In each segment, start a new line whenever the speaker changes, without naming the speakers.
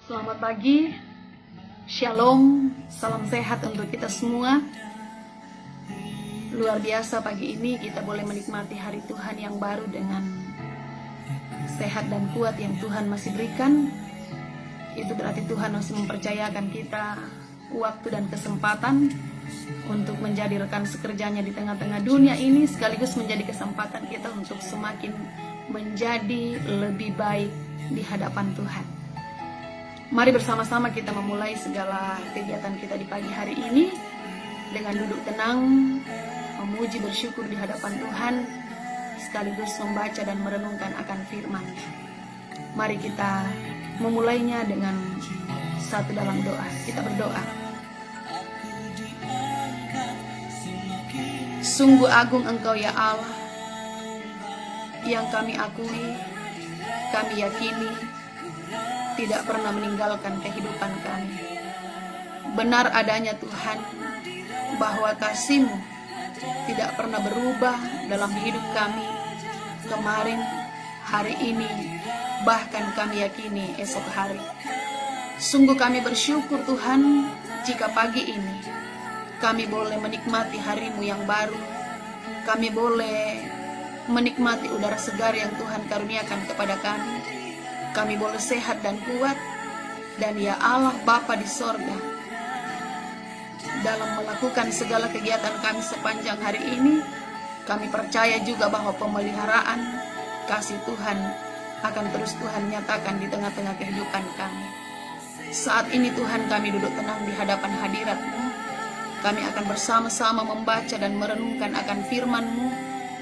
Selamat pagi, Shalom, salam sehat untuk kita semua. Luar biasa pagi ini kita boleh menikmati hari Tuhan yang baru dengan sehat dan kuat yang Tuhan masih berikan. Itu berarti Tuhan masih mempercayakan kita waktu dan kesempatan untuk menjadi rekan sekerjanya di tengah-tengah dunia ini, sekaligus menjadi kesempatan kita untuk semakin menjadi lebih baik di hadapan Tuhan. Mari bersama-sama kita memulai segala kegiatan kita di pagi hari ini dengan duduk tenang, memuji bersyukur di hadapan Tuhan, sekaligus membaca dan merenungkan akan firman-Nya. Mari kita memulainya dengan satu dalam doa. Kita berdoa. Sungguh agung Engkau ya Allah, yang kami akui, kami yakini, tidak pernah meninggalkan kehidupan kami. Benar adanya Tuhan, bahwa kasih-Mu tidak pernah berubah dalam hidup kami, kemarin, hari ini, bahkan kami yakini esok hari. Sungguh kami bersyukur Tuhan, jika pagi ini kami boleh menikmati hari-Mu yang baru. Kami boleh menikmati udara segar yang Tuhan karuniakan kepada kami. Kami boleh sehat dan kuat, dan ya Allah Bapa di sorga, dalam melakukan segala kegiatan kami sepanjang hari ini, kami percaya juga bahwa pemeliharaan kasih Tuhan akan terus Tuhan nyatakan di tengah-tengah kehidupan kami. Saat ini Tuhan, kami duduk tenang di hadapan hadirat-Mu. Kami akan bersama-sama membaca dan merenungkan akan firman-Mu,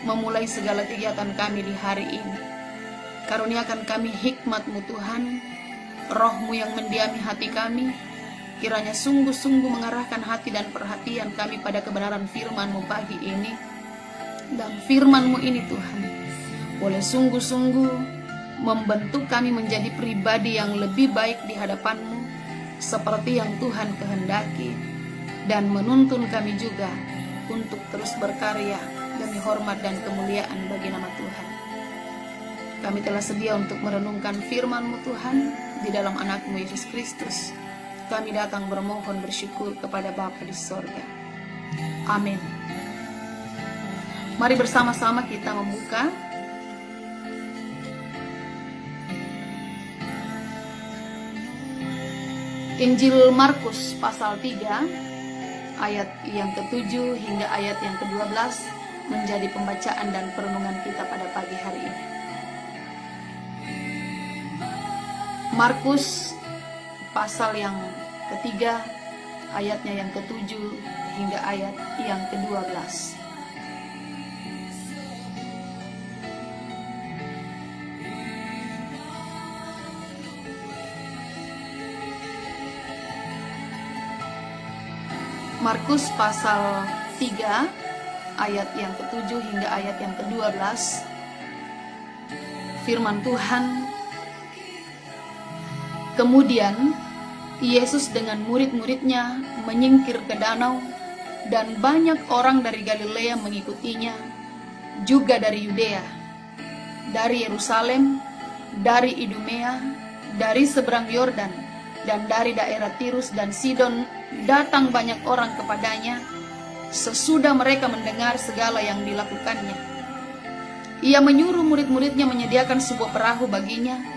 memulai segala kegiatan kami di hari ini. Karuniakan kami hikmat-Mu Tuhan, Roh-Mu yang mendiami hati kami, kiranya sungguh-sungguh mengarahkan hati dan perhatian kami pada kebenaran firman-Mu pagi ini. Dan firman-Mu ini Tuhan, boleh sungguh-sungguh membentuk kami menjadi pribadi yang lebih baik di hadapan-Mu, seperti yang Tuhan kehendaki, dan menuntun kami juga untuk terus berkarya demi hormat dan kemuliaan bagi nama Tuhan. Kami telah sedia untuk merenungkan firman-Mu Tuhan di dalam anak-Mu Yesus Kristus. Kami datang bermohon bersyukur kepada Bapa di sorga. Amin. Mari bersama-sama kita membuka Injil Markus pasal 3 ayat yang ke-7 hingga ayat yang ke-12 menjadi pembacaan dan perenungan kita pada pagi hari ini. Markus pasal yang ketiga, ayatnya yang ke-7 hingga ayat yang ke-12. Markus pasal 3, ayat yang ke-7 hingga ayat yang ke-12. Firman Tuhan. Kemudian Yesus dengan murid-muridnya menyingkir ke danau, dan banyak orang dari Galilea mengikutinya, juga dari Yudea, dari Yerusalem, dari Idumea, dari seberang Yordan, dan dari daerah Tirus dan Sidon datang banyak orang kepadanya, sesudah mereka mendengar segala yang dilakukannya. Ia menyuruh murid-muridnya menyediakan sebuah perahu baginya,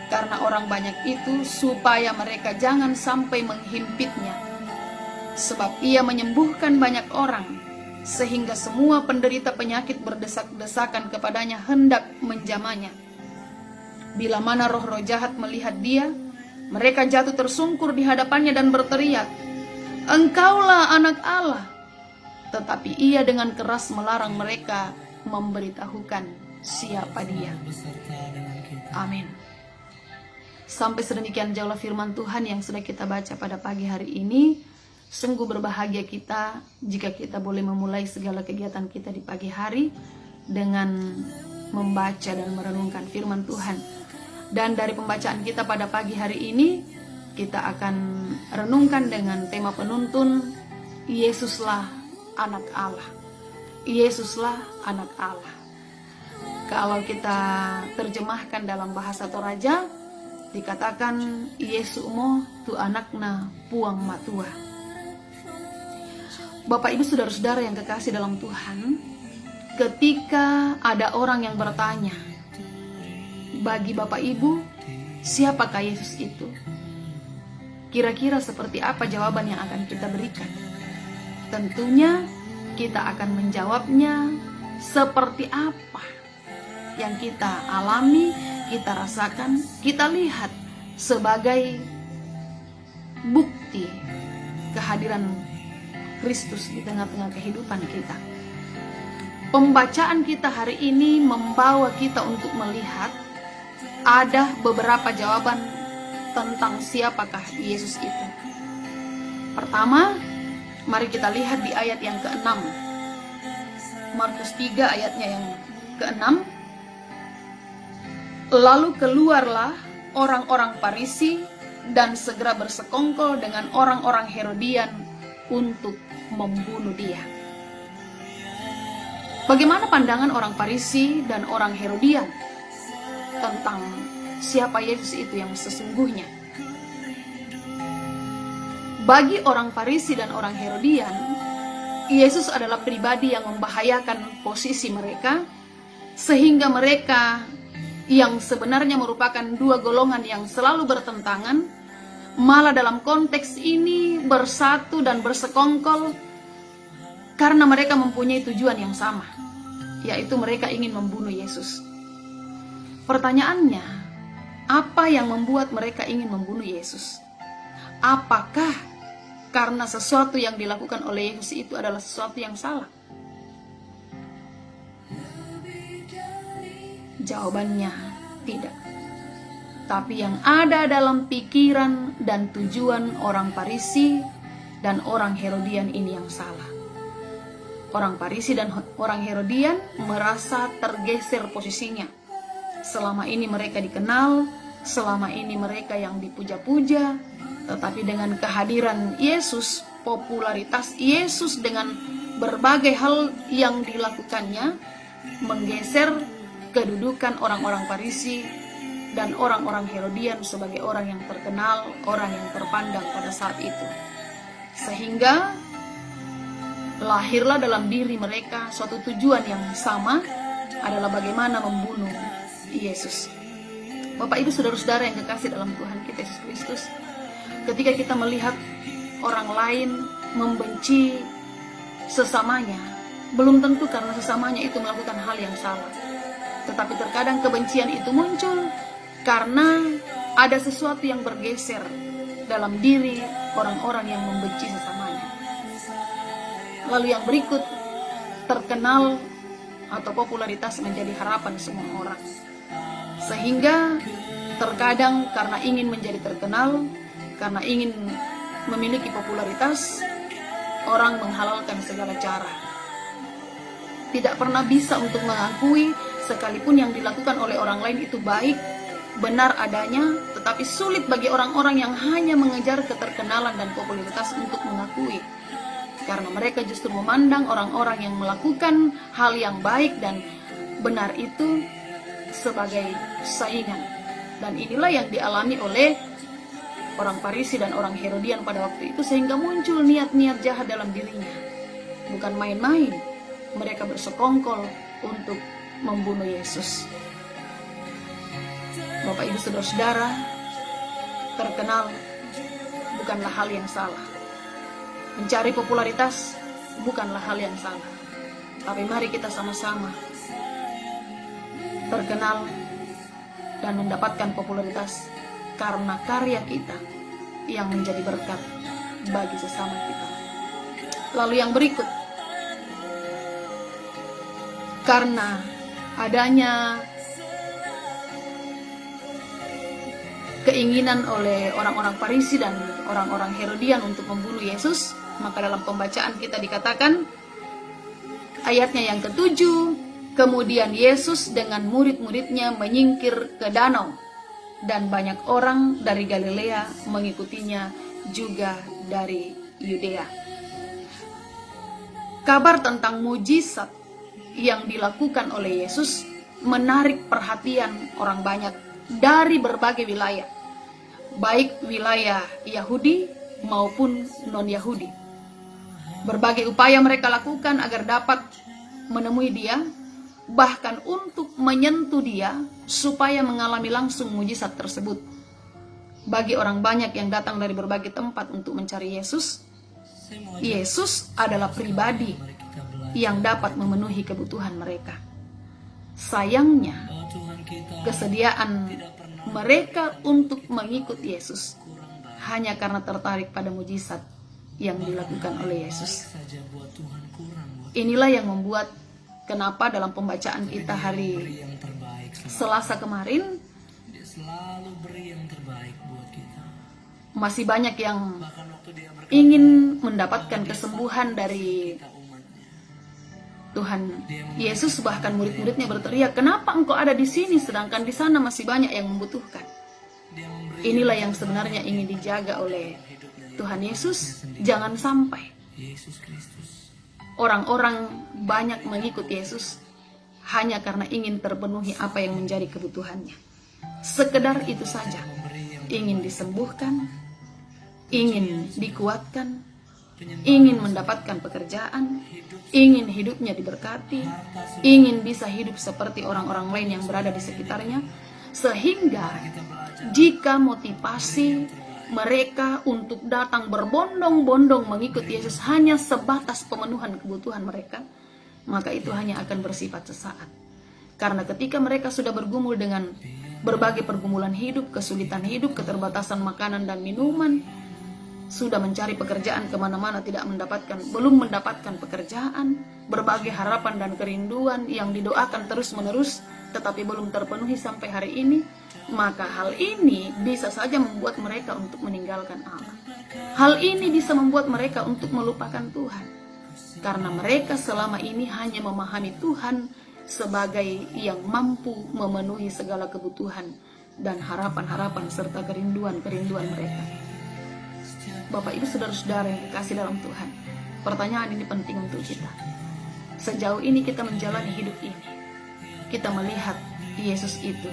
karena orang banyak itu, supaya mereka jangan sampai menghimpitnya. Sebab ia menyembuhkan banyak orang, sehingga semua penderita penyakit berdesak-desakan kepadanya hendak menjamahnya. Bila mana roh-roh jahat melihat dia, mereka jatuh tersungkur di hadapannya dan berteriak, "Engkaulah Anak Allah." Tetapi ia dengan keras melarang mereka memberitahukan siapa dia. Amin. Sampai sedemikian jauhlah firman Tuhan yang sudah kita baca pada pagi hari ini. Sungguh berbahagia kita jika kita boleh memulai segala kegiatan kita di pagi hari dengan membaca dan merenungkan firman Tuhan. Dan dari pembacaan kita pada pagi hari ini, kita akan renungkan dengan tema penuntun, Yesuslah Anak Allah. Yesuslah Anak Allah. Kalau kita terjemahkan dalam bahasa Toraja, dikatakan Yesu mo tu anakna puang matua. Bapak Ibu saudara-saudara yang kekasih dalam Tuhan, ketika ada orang yang bertanya, bagi Bapak Ibu, siapakah Yesus itu? Kira-kira seperti apa jawaban yang akan kita berikan? Tentunya kita akan menjawabnya seperti apa yang kita alami, kita rasakan, kita lihat sebagai bukti kehadiran Kristus di tengah-tengah kehidupan kita. Pembacaan kita hari ini membawa kita untuk melihat ada beberapa jawaban tentang siapakah Yesus itu. Pertama, mari kita lihat di ayat yang ke-6. Markus 3 ayatnya yang ke-6. Lalu keluarlah orang-orang Farisi dan segera bersekongkol dengan orang-orang Herodian untuk membunuh dia. Bagaimana pandangan orang Farisi dan orang Herodian tentang siapa Yesus itu yang sesungguhnya? Bagi orang Farisi dan orang Herodian, Yesus adalah pribadi yang membahayakan posisi mereka, sehingga mereka yang sebenarnya merupakan dua golongan yang selalu bertentangan, malah dalam konteks ini bersatu dan bersekongkol karena mereka mempunyai tujuan yang sama, yaitu mereka ingin membunuh Yesus. Pertanyaannya, apa yang membuat mereka ingin membunuh Yesus? Apakah karena sesuatu yang dilakukan oleh Yesus itu adalah sesuatu yang salah? Jawabannya tidak. Tapi yang ada dalam pikiran dan tujuan orang Farisi dan orang Herodian ini yang salah. Orang Farisi dan orang Herodian merasa tergeser posisinya. Selama ini mereka dikenal, selama ini mereka yang dipuja-puja, tetapi dengan kehadiran Yesus, popularitas Yesus dengan berbagai hal yang dilakukannya menggeser kedudukan orang-orang Farisi dan orang-orang Herodian sebagai orang yang terkenal, orang yang terpandang pada saat itu. Sehingga lahirlah dalam diri mereka suatu tujuan yang sama, adalah bagaimana membunuh Yesus. Bapak Ibu saudara-saudara yang kekasih dalam Tuhan kita Yesus Kristus, ketika kita melihat orang lain membenci sesamanya, belum tentu karena sesamanya itu melakukan hal yang salah. Tetapi terkadang kebencian itu muncul karena ada sesuatu yang bergeser dalam diri orang-orang yang membenci sesamanya. Lalu yang berikut, terkenal atau popularitas menjadi harapan semua orang. Sehingga terkadang karena ingin menjadi terkenal, karena ingin memiliki popularitas, orang menghalalkan segala cara. Tidak pernah bisa untuk mengakui sekalipun yang dilakukan oleh orang lain itu baik, benar adanya, tetapi sulit bagi orang-orang yang hanya mengejar keterkenalan dan popularitas untuk mengakui. Karena mereka justru memandang orang-orang yang melakukan hal yang baik dan benar itu sebagai saingan. Dan inilah yang dialami oleh orang Farisi dan orang Herodian pada waktu itu, sehingga muncul niat-niat jahat dalam dirinya. Bukan main-main, mereka bersekongkol untuk membunuh Yesus. Bapak Ibu saudara-saudara, terkenal bukanlah hal yang salah. Mencari popularitas bukanlah hal yang salah. Tapi mari kita sama-sama terkenal dan mendapatkan popularitas karena karya kita yang menjadi berkat bagi sesama kita. Lalu yang berikut, karena adanya keinginan oleh orang-orang Farisi dan orang-orang Herodian untuk membunuh Yesus, maka dalam pembacaan kita dikatakan ayatnya yang ke-7, kemudian Yesus dengan murid-muridnya menyingkir ke danau, dan banyak orang dari Galilea mengikutinya, juga dari Yudea. Kabar tentang mujizat yang dilakukan oleh Yesus menarik perhatian orang banyak dari berbagai wilayah. baik wilayah Yahudi maupun non-Yahudi. Berbagai upaya mereka lakukan agar dapat menemui dia, bahkan untuk menyentuh dia supaya mengalami langsung mujizat tersebut. Bagi orang banyak yang datang dari berbagai tempat untuk mencari Yesus, Yesus adalah pribadi yang dapat memenuhi kebutuhan mereka. Sayangnya, kesediaan mereka untuk mengikut Yesus hanya karena tertarik pada mujizat yang dilakukan oleh Yesus. Inilah yang membuat kenapa dalam pembacaan kita hari Selasa kemarin masih banyak yang ingin mendapatkan kesembuhan dari Tuhan Yesus. Bahkan murid-muridnya berteriak, "Kenapa engkau ada di sini sedangkan di sana masih banyak yang membutuhkan?" Inilah yang sebenarnya ingin dijaga oleh Tuhan Yesus. Jangan sampai orang-orang banyak mengikut Yesus hanya karena ingin terpenuhi apa yang menjadi kebutuhannya. Sekedar itu saja. Ingin disembuhkan, ingin dikuatkan, ingin mendapatkan pekerjaan, ingin hidupnya diberkati, ingin bisa hidup seperti orang-orang lain yang berada di sekitarnya. Sehingga jika motivasi mereka untuk datang berbondong-bondong mengikut Yesus hanya sebatas pemenuhan kebutuhan mereka, maka itu hanya akan bersifat sesaat. Karena ketika mereka sudah bergumul dengan berbagai pergumulan hidup, kesulitan hidup, keterbatasan makanan dan minuman, sudah mencari pekerjaan kemana-mana belum mendapatkan pekerjaan, berbagai harapan dan kerinduan yang didoakan terus-menerus tetapi belum terpenuhi sampai hari ini, maka hal ini bisa saja membuat mereka untuk meninggalkan Allah. Hal ini bisa membuat mereka untuk melupakan Tuhan, karena mereka selama ini hanya memahami Tuhan sebagai yang mampu memenuhi segala kebutuhan dan harapan-harapan serta kerinduan-kerinduan mereka. Bapak Ibu saudara-saudara yang dikasih dalam Tuhan, pertanyaan ini penting untuk kita. Sejauh ini kita menjalani hidup ini, kita melihat Yesus itu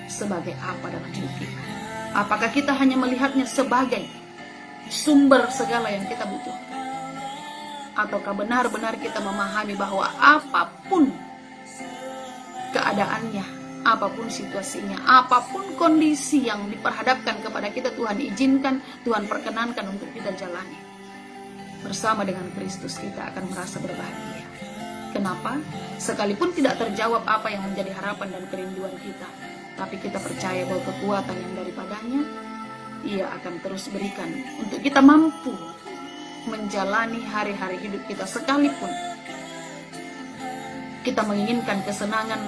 sebagai apa dalam hidup kita? Apakah kita hanya melihatnya sebagai sumber segala yang kita butuhkan? Ataukah benar-benar kita memahami bahwa apapun keadaannya, apapun situasinya, apapun kondisi yang diperhadapkan kepada kita, Tuhan izinkan, Tuhan perkenankan untuk kita jalani. Bersama dengan Kristus kita akan merasa berbahagia. Kenapa? Sekalipun tidak terjawab apa yang menjadi harapan dan kerinduan kita, tapi kita percaya bahwa kekuatan yang daripadanya Ia akan terus berikan untuk kita mampu menjalani hari-hari hidup kita. Sekalipun kita menginginkan kesenangan,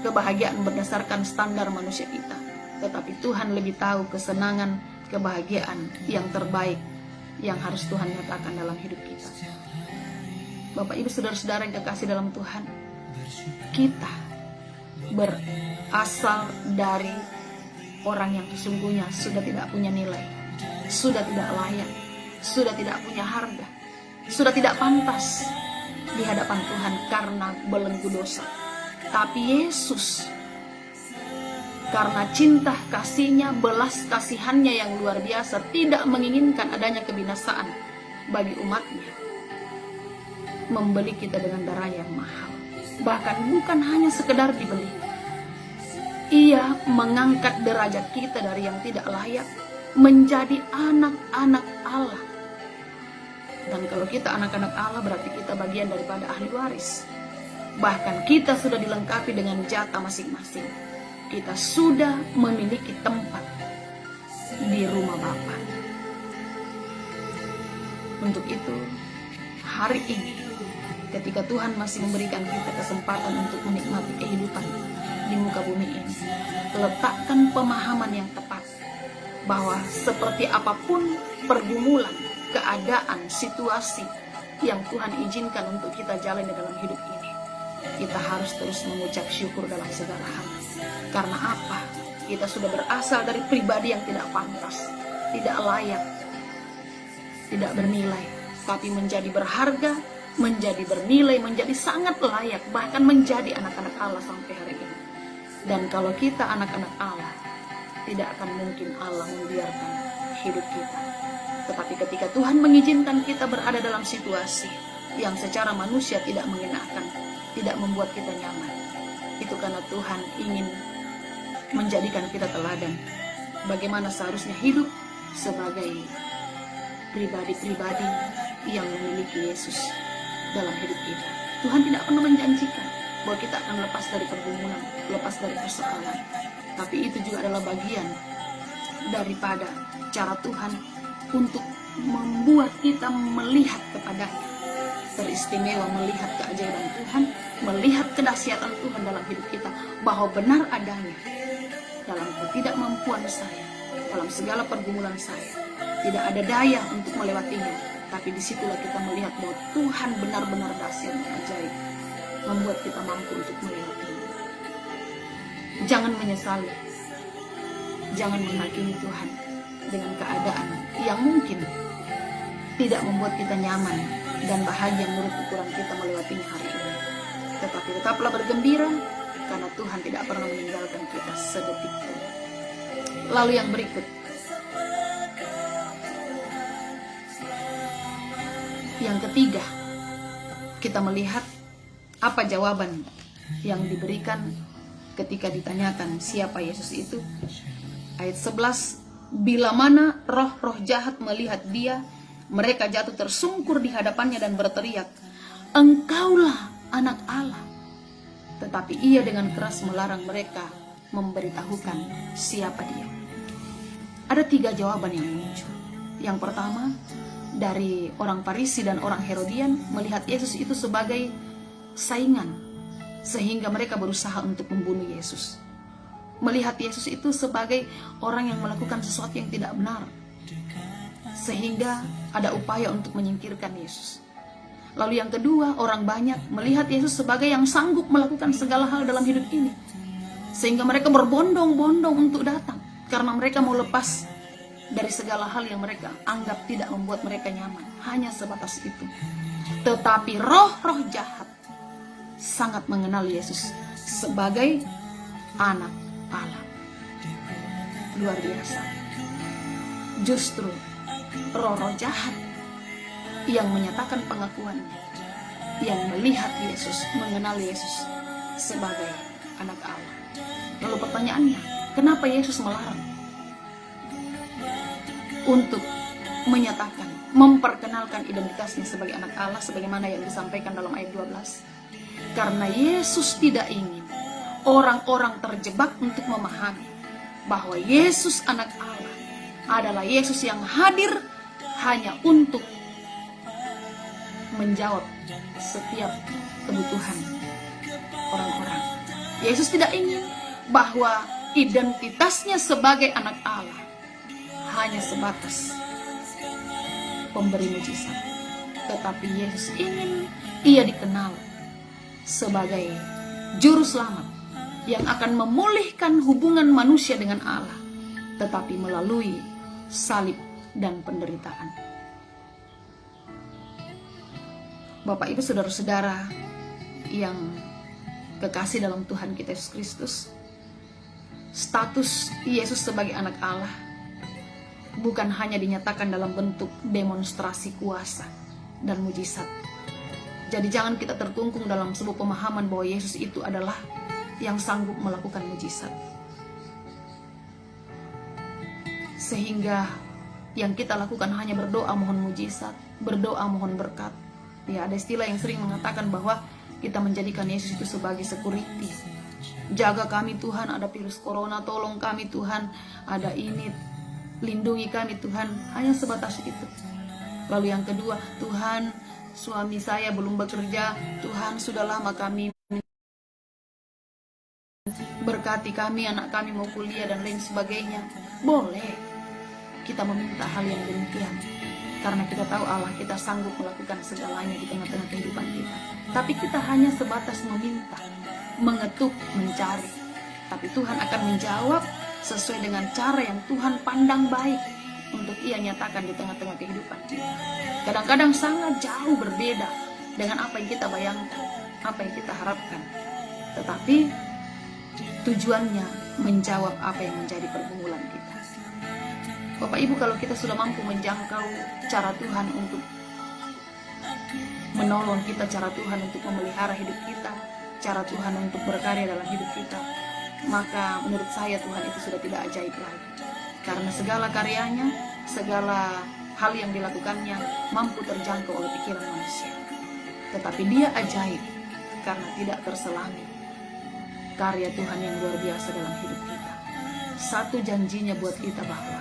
kebahagiaan berdasarkan standar manusia kita, tetapi Tuhan lebih tahu kesenangan, kebahagiaan yang terbaik yang harus Tuhan nyatakan dalam hidup kita. Bapak Ibu saudara-saudara yang kekasih dalam Tuhan, kita berasal dari orang yang sesungguhnya sudah tidak punya nilai, sudah tidak layak, sudah tidak punya harga, sudah tidak pantas di hadapan Tuhan karena belenggu dosa. Tapi Yesus, karena cinta kasih-Nya, belas kasihannya yang luar biasa, tidak menginginkan adanya kebinasaan bagi umat-Nya, membeli kita dengan darah yang mahal. Bahkan bukan hanya sekedar dibeli, Ia mengangkat derajat kita dari yang tidak layak menjadi anak-anak Allah. Dan kalau kita anak-anak Allah, berarti kita bagian daripada ahli waris. Bahkan kita sudah dilengkapi dengan jatah masing-masing. Kita sudah memiliki tempat di rumah Bapa. Untuk itu, hari ini, ketika Tuhan masih memberikan kita kesempatan untuk menikmati kehidupan di muka bumi ini, letakkan pemahaman yang tepat bahwa seperti apapun pergumulan, keadaan, situasi yang Tuhan izinkan untuk kita jalani dalam hidup ini, kita harus terus mengucap syukur dalam segala hal. Karena apa? Kita sudah berasal dari pribadi yang tidak pantas, tidak layak, tidak bernilai, tapi menjadi berharga, menjadi bernilai, menjadi sangat layak, bahkan menjadi anak-anak Allah sampai hari ini. Dan kalau kita anak-anak Allah, tidak akan mungkin Allah membiarkan hidup kita. Tetapi ketika Tuhan mengizinkan kita berada dalam situasi yang secara manusia tidak mengenakan, tidak membuat kita nyaman, itu karena Tuhan ingin menjadikan kita teladan bagaimana seharusnya hidup sebagai pribadi-pribadi yang memiliki Yesus dalam hidup kita. Tuhan tidak pernah menjanjikan bahwa kita akan lepas dari pergumulan, lepas dari persoalan. Tapi itu juga adalah bagian daripada cara Tuhan untuk membuat kita melihat kepadanya. Teristimewa melihat keajaiban Tuhan, melihat kedahsyatan Tuhan dalam hidup kita, bahwa benar adanya dalam ketidakmampuan saya, dalam segala pergumulan saya, tidak ada daya untuk melewatinya. Tapi disitulah kita melihat bahwa Tuhan benar-benar dahsyat dan ajaib, membuat kita mampu untuk melewatinya. Jangan menyesali, jangan menghakimi Tuhan dengan keadaan yang mungkin tidak membuat kita nyaman dan bahagia menurut ukuran kita melewatinya hari ini. Tetapi tetaplah bergembira, karena Tuhan tidak pernah meninggalkan kita sedetik pun. Lalu yang berikut, yang ketiga, kita melihat apa jawaban yang diberikan ketika ditanyakan siapa Yesus itu. Ayat 11, bila mana roh-roh jahat melihat dia, mereka jatuh tersungkur di hadapannya dan berteriak, Engkaulah anak Allah. Tetapi ia dengan keras melarang mereka memberitahukan siapa dia. Ada 3 jawaban yang muncul. Yang pertama, dari orang Farisi dan orang Herodian melihat Yesus itu sebagai saingan, sehingga mereka berusaha untuk membunuh Yesus. Melihat Yesus itu sebagai orang yang melakukan sesuatu yang tidak benar, sehingga ada upaya untuk menyingkirkan Yesus. Lalu yang kedua, orang banyak melihat Yesus sebagai yang sanggup melakukan segala hal dalam hidup ini, sehingga mereka berbondong-bondong untuk datang, karena mereka mau lepas dari segala hal yang mereka anggap tidak membuat mereka nyaman. Hanya sebatas itu. Tetapi roh-roh jahat sangat mengenal Yesus sebagai anak Allah. Luar biasa. Justru roh-roh jahat yang menyatakan pengakuannya, yang melihat Yesus, mengenal Yesus sebagai anak Allah. Lalu pertanyaannya, kenapa Yesus melarang untuk menyatakan, memperkenalkan identitasnya sebagai anak Allah, sebagaimana yang disampaikan dalam ayat 12? Karena Yesus tidak ingin orang-orang terjebak untuk memahami bahwa Yesus anak Allah adalah Yesus yang hadir hanya untuk menjawab setiap kebutuhan orang-orang. Yesus tidak ingin bahwa identitasnya sebagai anak Allah hanya sebatas pemberi mujizat, tetapi Yesus ingin ia dikenal sebagai juru selamat yang akan memulihkan hubungan manusia dengan Allah, tetapi melalui salib dan penderitaan. Bapak Ibu saudara-saudara yang kekasih dalam Tuhan kita Yesus Kristus, status Yesus sebagai anak Allah bukan hanya dinyatakan dalam bentuk demonstrasi kuasa dan mujizat. Jadi jangan kita terkungkung dalam sebuah pemahaman bahwa Yesus itu adalah yang sanggup melakukan mujizat, sehingga yang kita lakukan hanya berdoa mohon mujizat, berdoa mohon berkat. Ya, ada istilah yang sering mengatakan bahwa kita menjadikan Yesus itu sebagai security. Jaga kami Tuhan, ada virus corona, tolong kami Tuhan, ada ini, lindungi kami Tuhan. Hanya sebatas itu. Lalu yang kedua, Tuhan, suami saya belum bekerja, Tuhan sudah lama kami, berkati kami, anak kami mau kuliah dan lain sebagainya. Boleh kita meminta hal yang demikian, karena kita tahu Allah kita sanggup melakukan segalanya di tengah-tengah kehidupan kita. Tapi kita hanya sebatas meminta, mengetuk, mencari. Tapi Tuhan akan menjawab sesuai dengan cara yang Tuhan pandang baik untuk ia nyatakan di tengah-tengah kehidupan kita. Kadang-kadang sangat jauh berbeda dengan apa yang kita bayangkan, apa yang kita harapkan. Tetapi tujuannya menjawab apa yang menjadi pergumulan kita. Bapak Ibu, kalau kita sudah mampu menjangkau cara Tuhan untuk menolong kita, cara Tuhan untuk memelihara hidup kita, cara Tuhan untuk berkarya dalam hidup kita, maka menurut saya Tuhan itu sudah tidak ajaib lagi. Karena segala karyanya, segala hal yang dilakukannya mampu terjangkau oleh pikiran manusia. Tetapi dia ajaib karena tidak terselami karya Tuhan yang luar biasa dalam hidup kita. Satu janjinya buat kita bahwa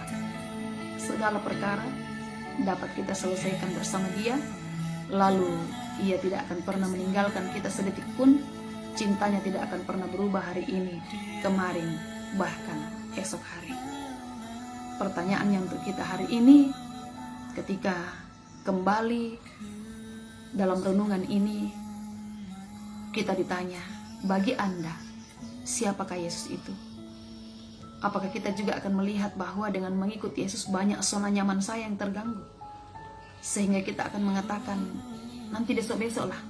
segala perkara dapat kita selesaikan bersama Dia, lalu Ia tidak akan pernah meninggalkan kita sedetik pun. Cintanya tidak akan pernah berubah hari ini, kemarin, bahkan esok hari. Pertanyaannya untuk kita hari ini, ketika kembali dalam renungan ini, kita ditanya, bagi Anda, siapakah Yesus itu? Apakah kita juga akan melihat bahwa dengan mengikuti Yesus banyak zona nyaman saya yang terganggu? Sehingga kita akan mengatakan, nanti besok-besok lah,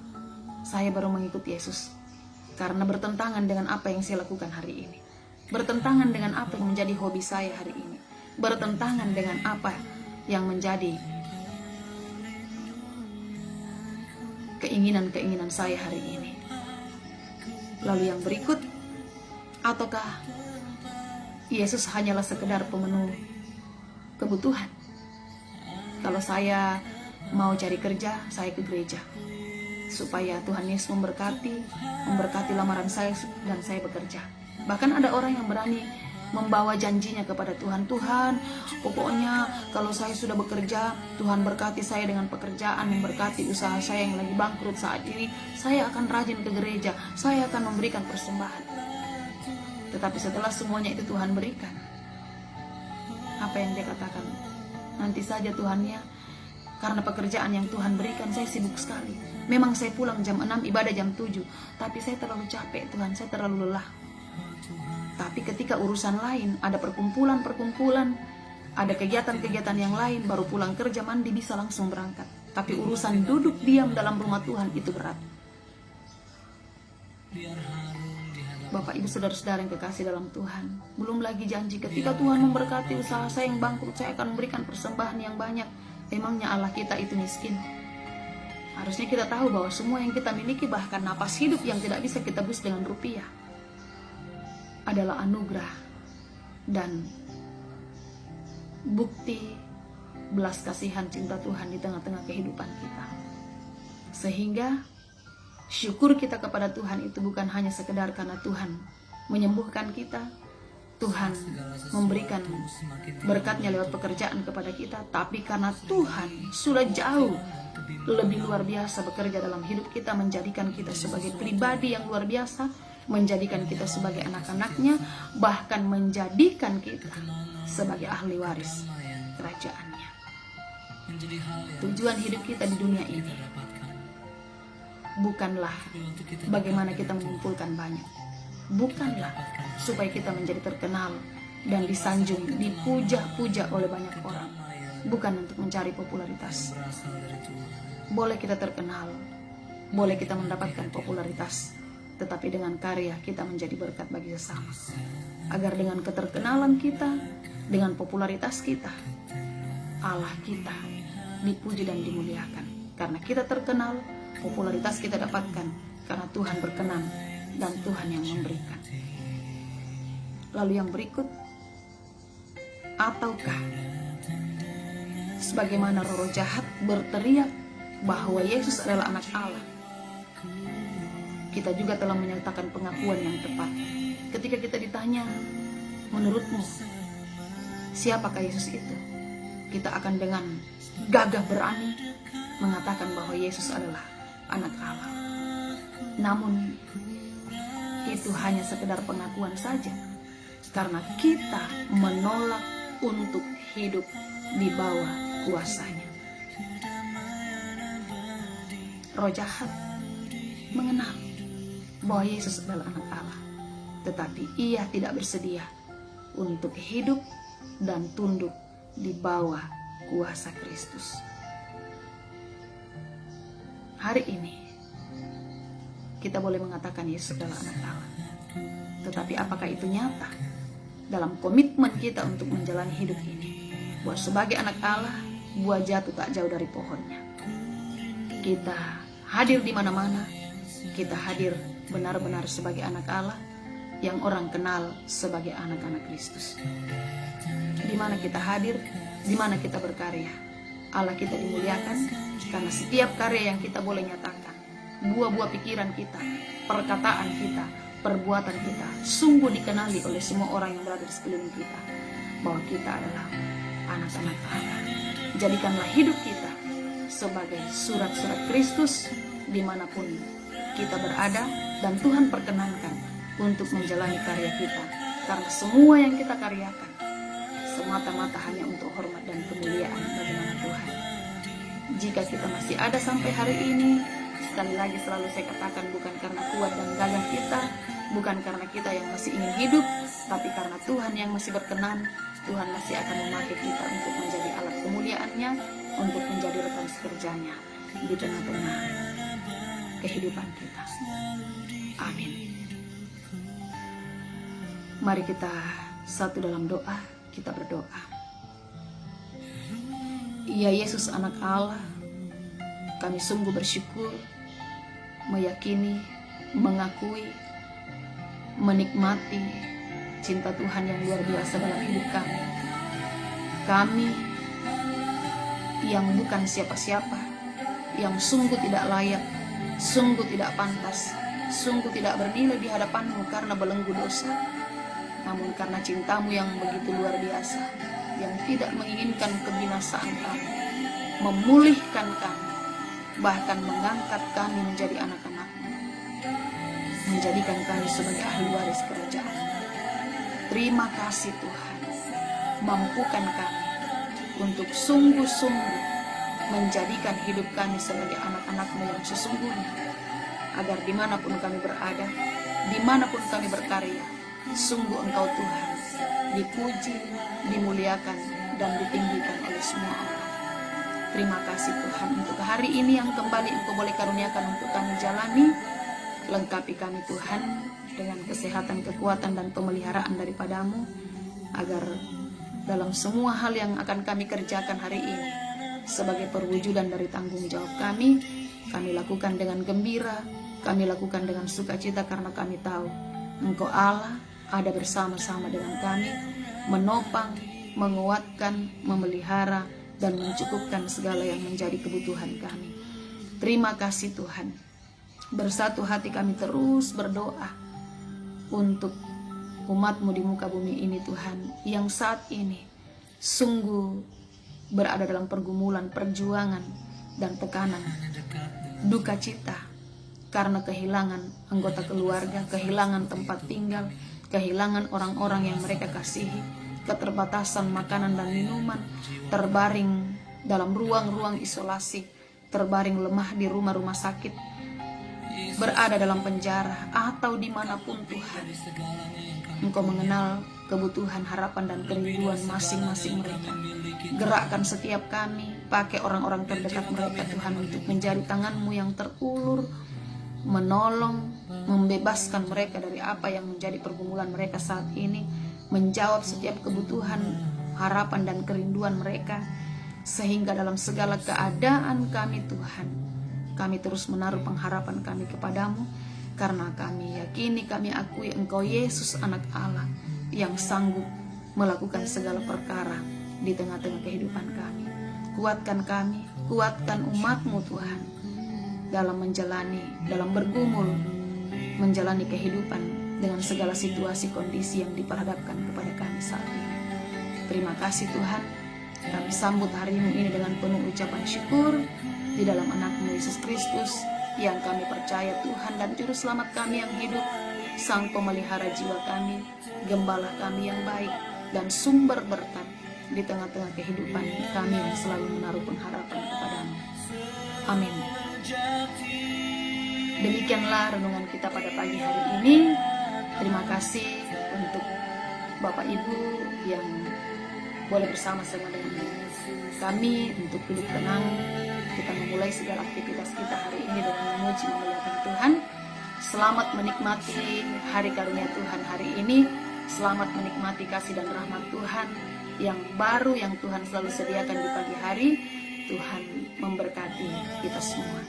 saya baru mengikuti Yesus. Karena bertentangan dengan apa yang saya lakukan hari ini. Bertentangan dengan apa yang menjadi hobi saya hari ini. Bertentangan dengan apa yang menjadi keinginan-keinginan saya hari ini. Lalu yang berikut, ataukah Yesus hanyalah sekedar pemenuh kebutuhan? Kalau saya mau cari kerja, saya ke gereja supaya Tuhan Yesus memberkati lamaran saya dan saya bekerja. Bahkan ada orang yang berani membawa janjinya kepada Tuhan. Tuhan, pokoknya kalau saya sudah bekerja, Tuhan berkati saya dengan pekerjaan, memberkati usaha saya yang lagi bangkrut saat ini, saya akan rajin ke gereja, saya akan memberikan persembahan. Tetapi setelah semuanya itu Tuhan berikan, apa yang dia katakan? Nanti saja Tuhan ya, karena pekerjaan yang Tuhan berikan saya sibuk sekali. Memang saya pulang jam 6, ibadah jam 7, tapi saya terlalu capek Tuhan, saya terlalu lelah. Tapi ketika urusan lain, ada perkumpulan, ada kegiatan-kegiatan yang lain, baru pulang kerja mandi bisa langsung berangkat. Tapi urusan duduk diam dalam rumah Tuhan itu berat. Bapak Ibu saudara-saudara yang kekasih dalam Tuhan, belum lagi janji ketika Tuhan memberkati usaha saya yang bangkrut, saya akan memberikan persembahan yang banyak. Emangnya Allah kita itu miskin? Harusnya kita tahu bahwa semua yang kita miliki, bahkan napas hidup yang tidak bisa kita bus dengan rupiah, adalah anugerah dan bukti belas kasihan cinta Tuhan di tengah-tengah kehidupan kita. Sehingga syukur kita kepada Tuhan itu bukan hanya sekedar karena Tuhan menyembuhkan kita, Tuhan memberikan berkatnya lewat pekerjaan kepada kita, tapi karena Tuhan sudah jauh lebih luar biasa bekerja dalam hidup kita, menjadikan kita sebagai pribadi yang luar biasa, menjadikan kita sebagai anak-anaknya, bahkan menjadikan kita sebagai ahli waris kerajaannya. Tujuan hidup kita di dunia ini bukanlah bagaimana kita mengumpulkan banyak, bukanlah supaya kita menjadi terkenal dan disanjung, dipuja-puja oleh banyak orang, bukan untuk mencari popularitas. Boleh kita terkenal, boleh kita mendapatkan popularitas, tetapi dengan karya kita menjadi berkat bagi sesama. Agar dengan keterkenalan kita, dengan popularitas kita, Allah kita dipuji dan dimuliakan. Karena kita terkenal, popularitas kita dapatkan karena Tuhan berkenan dan Tuhan yang memberikan. Lalu yang berikut, ataukah sebagaimana roh jahat berteriak bahwa Yesus adalah anak Allah, kita juga telah menyatakan pengakuan yang tepat. Ketika kita ditanya, menurutmu siapakah Yesus itu? Kita akan dengan gagah berani mengatakan bahwa Yesus adalah anak Allah. Namun itu hanya sekedar pengakuan saja, karena kita menolak untuk hidup di bawah kuasanya. Roh jahat mengenal bahwa Yesus adalah anak Allah, tetapi ia tidak bersedia untuk hidup dan tunduk di bawah kuasa Kristus. Hari ini kita boleh mengatakan Yesus adalah anak Allah, tetapi apakah itu nyata? dalam komitmen kita untuk menjalani hidup ini, bahwa sebagai anak Allah, buah jatuh tak jauh dari pohonnya. Kita hadir di mana-mana, kita hadir benar-benar sebagai anak Allah yang orang kenal sebagai anak-anak Kristus. Di mana kita hadir, di mana kita berkarya, Allah kita dimuliakan karena setiap karya yang kita boleh nyatakan, buah-buah pikiran kita, perkataan kita, perbuatan kita sungguh dikenali oleh semua orang yang berada di sekeliling kita, bahwa kita adalah anak-anak Allah. Jadikanlah hidup kita sebagai surat-surat Kristus dimanapun kita berada, dan Tuhan perkenankan untuk menjalani karya kita, karena semua yang kita karyakan semata-mata hanya untuk hormat dan kemuliaan bagi nama Tuhan. Jika kita masih ada sampai hari ini, sekali lagi selalu saya katakan, bukan karena kuat dan gagah kita, bukan karena kita yang masih ingin hidup, tapi karena Tuhan yang masih berkenan. Tuhan masih akan memakai kita untuk menjadi alat kemuliaan-Nya, untuk menjadi rekan sekerjanya di tengah-tengah kehidupan kita. Amin. Mari kita satu dalam doa, kita berdoa. Ya Yesus anak Allah, kami sungguh bersyukur, meyakini, mengakui, menikmati cinta Tuhan yang luar biasa dalam hidup kami. Kami yang bukan siapa-siapa, yang sungguh tidak layak, sungguh tidak pantas, sungguh tidak bernilai di hadapan-Mu karena belenggu dosa. Namun karena cinta-Mu yang begitu luar biasa, yang tidak menginginkan kebinasaan kami, memulihkan kami, bahkan mengangkat kami menjadi anak-anak-Mu, menjadikan kami sebagai ahli waris kerajaan. Terima kasih Tuhan, mampukan kami untuk sungguh-sungguh menjadikan hidup kami sebagai anak-anak-Mu yang sesungguhnya, agar dimanapun kami berada, dimanapun kami berkarya, sungguh Engkau Tuhan dipuji, dimuliakan, dan ditinggikan oleh semua orang. Terima kasih Tuhan untuk hari ini yang kembali Engkau boleh karuniakan untuk kami jalani. Lengkapi kami Tuhan dengan kesehatan, kekuatan, dan pemeliharaan daripada-Mu, agar dalam semua hal yang akan kami kerjakan hari ini, sebagai perwujudan dari tanggung jawab kami lakukan dengan gembira, kami lakukan dengan sukacita, karena kami tahu Engkau Allah ada bersama-sama dengan kami, menopang, menguatkan, memelihara, dan mencukupkan segala yang menjadi kebutuhan kami. Terima kasih Tuhan. Bersatu hati kami terus berdoa untuk umat-Mu di muka bumi ini Tuhan, yang saat ini sungguh berada dalam pergumulan, perjuangan, dan tekanan, duka cita karena kehilangan anggota keluarga, kehilangan tempat tinggal, kehilangan orang-orang yang mereka kasihi, keterbatasan makanan dan minuman, terbaring dalam ruang-ruang isolasi, terbaring lemah di rumah-rumah sakit, berada dalam penjara, atau dimanapun Tuhan. Engkau mengenal kebutuhan, harapan, dan kerinduan masing-masing mereka. Gerakkan setiap kami, pakai orang-orang terdekat mereka Tuhan, untuk menjadi tangan-Mu yang terulur, menolong, membebaskan mereka dari apa yang menjadi pergumulan mereka saat ini, menjawab setiap kebutuhan, harapan, dan kerinduan mereka, sehingga dalam segala keadaan kami Tuhan, kami terus menaruh pengharapan kami kepada-Mu, karena kami yakini, kami akui Engkau Yesus anak Allah yang sanggup melakukan segala perkara di tengah-tengah kehidupan kami. Kuatkan kami, kuatkan umat-Mu Tuhan, dalam menjalani, dalam bergumul, menjalani kehidupan dengan segala situasi kondisi yang diperhadapkan kepada kami saat ini. Terima kasih Tuhan, kami sambut hari-Mu ini dengan penuh ucapan syukur di dalam anak-Mu Yesus Kristus, yang kami percaya Tuhan dan Juru Selamat kami yang hidup, Sang Pemelihara jiwa kami, Gembala kami yang baik, dan sumber berkat di tengah-tengah kehidupan kami yang selalu menaruh pengharapan kepada-Mu. Amin. Demikianlah renungan kita pada pagi hari ini. Terima kasih untuk Bapak Ibu yang boleh bersama-sama dengan kami untuk duduk tenang. Kita memulai segala aktivitas kita hari ini dengan memuji memuliakan Tuhan. Selamat menikmati hari karunia Tuhan hari ini. Selamat menikmati kasih dan rahmat Tuhan yang baru yang Tuhan selalu sediakan di pagi hari. Tuhan memberkati kita semua.